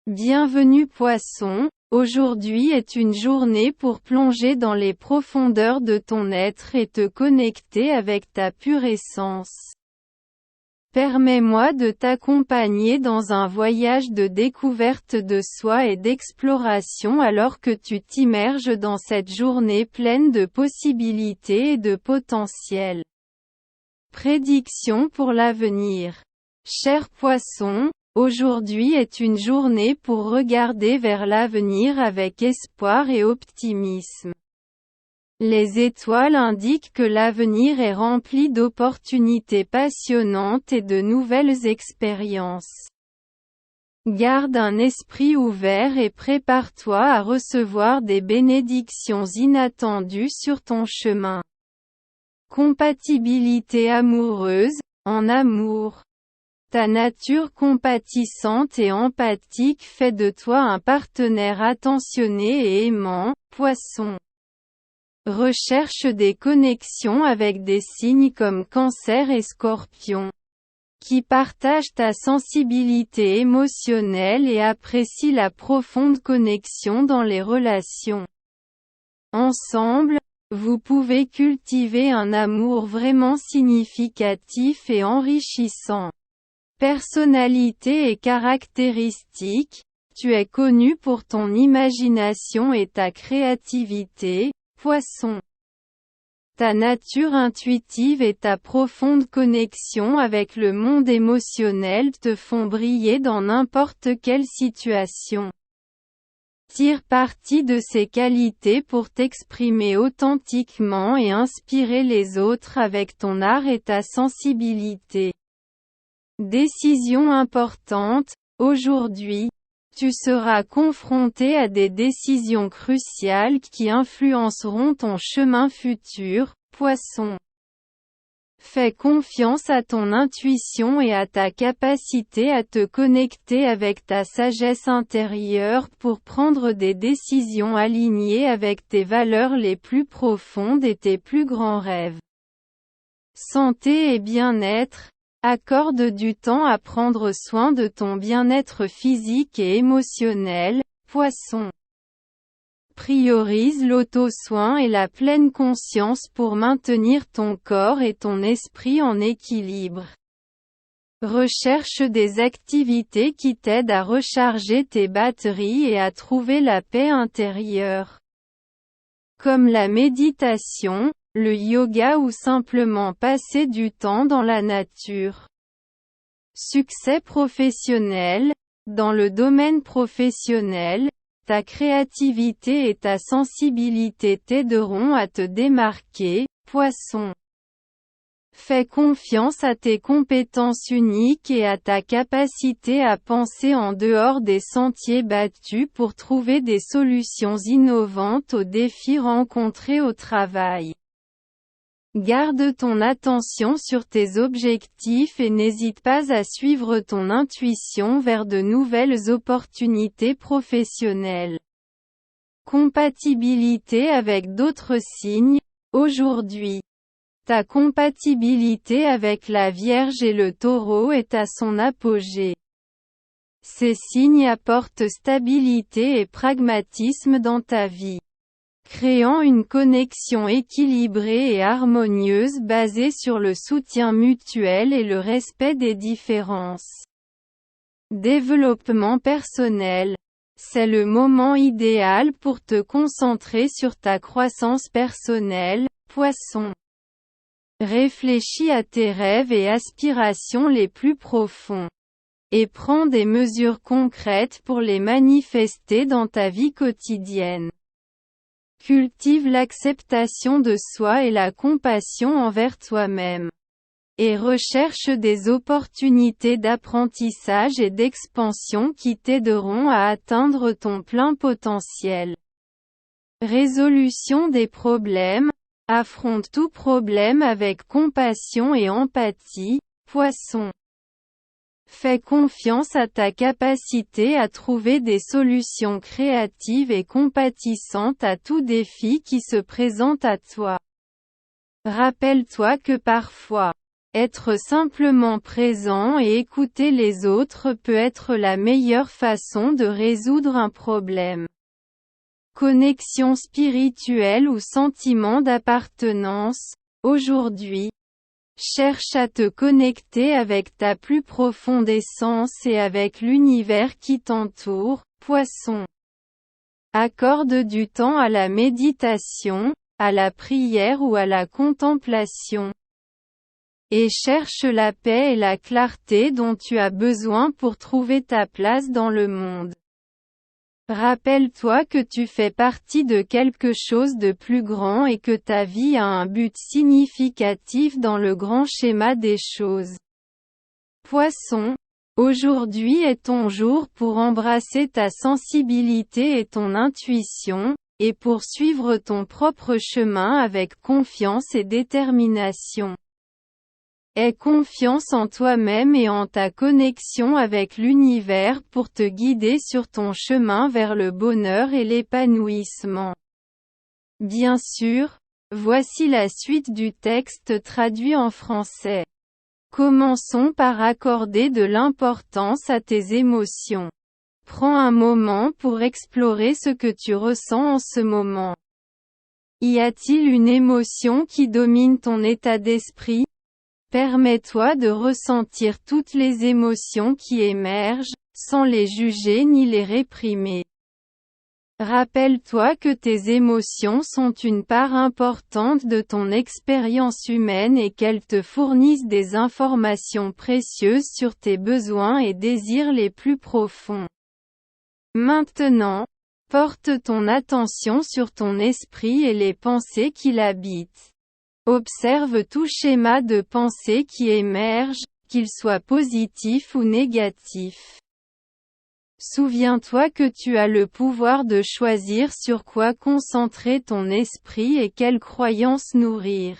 Bienvenue Poisson, aujourd'hui est une journée pour plonger dans les profondeurs de ton être et te connecter avec ta pure essence. Permets-moi de t'accompagner dans un voyage de découverte de soi et d'exploration alors que tu t'immerges dans cette journée pleine de possibilités et de potentiel. Prédiction pour l'avenir. Cher Poisson, aujourd'hui est une journée pour regarder vers l'avenir avec espoir et optimisme. Les étoiles indiquent que l'avenir est rempli d'opportunités passionnantes et de nouvelles expériences. Garde un esprit ouvert et prépare-toi à recevoir des bénédictions inattendues sur ton chemin. Compatibilité amoureuse, en amour. Ta nature compatissante et empathique fait de toi un partenaire attentionné et aimant, Poisson. Recherche des connexions avec des signes comme Cancer et Scorpion, qui partagent ta sensibilité émotionnelle et apprécient la profonde connexion dans les relations. Ensemble, vous pouvez cultiver un amour vraiment significatif et enrichissant. Personnalité et caractéristiques, tu es connu pour ton imagination et ta créativité, Poisson. Ta nature intuitive et ta profonde connexion avec le monde émotionnel te font briller dans n'importe quelle situation. Tire parti de ces qualités pour t'exprimer authentiquement et inspirer les autres avec ton art et ta sensibilité. Décision importante, aujourd'hui, tu seras confronté à des décisions cruciales qui influenceront ton chemin futur, Poisson. Fais confiance à ton intuition et à ta capacité à te connecter avec ta sagesse intérieure pour prendre des décisions alignées avec tes valeurs les plus profondes et tes plus grands rêves. Santé et bien-être. Accorde du temps à prendre soin de ton bien-être physique et émotionnel, Poisson. Priorise l'auto-soin et la pleine conscience pour maintenir ton corps et ton esprit en équilibre. Recherche des activités qui t'aident à recharger tes batteries et à trouver la paix intérieure. Comme la méditation, le yoga ou simplement passer du temps dans la nature. Succès professionnel. Dans le domaine professionnel, ta créativité et ta sensibilité t'aideront à te démarquer, Poisson. Fais confiance à tes compétences uniques et à ta capacité à penser en dehors des sentiers battus pour trouver des solutions innovantes aux défis rencontrés au travail. Garde ton attention sur tes objectifs et n'hésite pas à suivre ton intuition vers de nouvelles opportunités professionnelles. Compatibilité avec d'autres signes. Aujourd'hui, ta compatibilité avec la Vierge et le Taureau est à son apogée. Ces signes apportent stabilité et pragmatisme dans ta vie, créant une connexion équilibrée et harmonieuse basée sur le soutien mutuel et le respect des différences. Développement personnel. C'est le moment idéal pour te concentrer sur ta croissance personnelle, Poisson. Réfléchis à tes rêves et aspirations les plus profonds. Et prends des mesures concrètes pour les manifester dans ta vie quotidienne. Cultive l'acceptation de soi et la compassion envers toi-même. Et recherche des opportunités d'apprentissage et d'expansion qui t'aideront à atteindre ton plein potentiel. Résolution des problèmes. Affronte tout problème avec compassion et empathie, Poisson. Fais confiance à ta capacité à trouver des solutions créatives et compatissantes à tout défi qui se présente à toi. Rappelle-toi que parfois, Être simplement présent et écouter les autres peut être la meilleure façon de résoudre un problème. Connexion spirituelle ou sentiment d'appartenance. Aujourd'hui, cherche à te connecter avec ta plus profonde essence et avec l'univers qui t'entoure, Poisson. Accorde du temps à la méditation, à la prière ou à la contemplation. Et cherche la paix et la clarté dont tu as besoin pour trouver ta place dans le monde. Rappelle-toi que tu fais partie de quelque chose de plus grand et que ta vie a un but significatif dans le grand schéma des choses. Poisson, aujourd'hui est ton jour pour embrasser ta sensibilité et ton intuition, et pour suivre ton propre chemin avec confiance et détermination. Aie confiance en toi-même et en ta connexion avec l'univers pour te guider sur ton chemin vers le bonheur et l'épanouissement. Bien sûr, voici la suite du texte traduit en français. Commençons par accorder de l'importance à tes émotions. Prends un moment pour explorer ce que tu ressens en ce moment. Y a-t-il une émotion qui domine ton état d'esprit ? Permets-toi de ressentir toutes les émotions qui émergent, sans les juger ni les réprimer. Rappelle-toi que tes émotions sont une part importante de ton expérience humaine et qu'elles te fournissent des informations précieuses sur tes besoins et désirs les plus profonds. Maintenant, porte ton attention sur ton esprit et les pensées qui l'habitent. Observe tout schéma de pensée qui émerge, qu'il soit positif ou négatif. Souviens-toi que tu as le pouvoir de choisir sur quoi concentrer ton esprit et quelles croyances nourrir.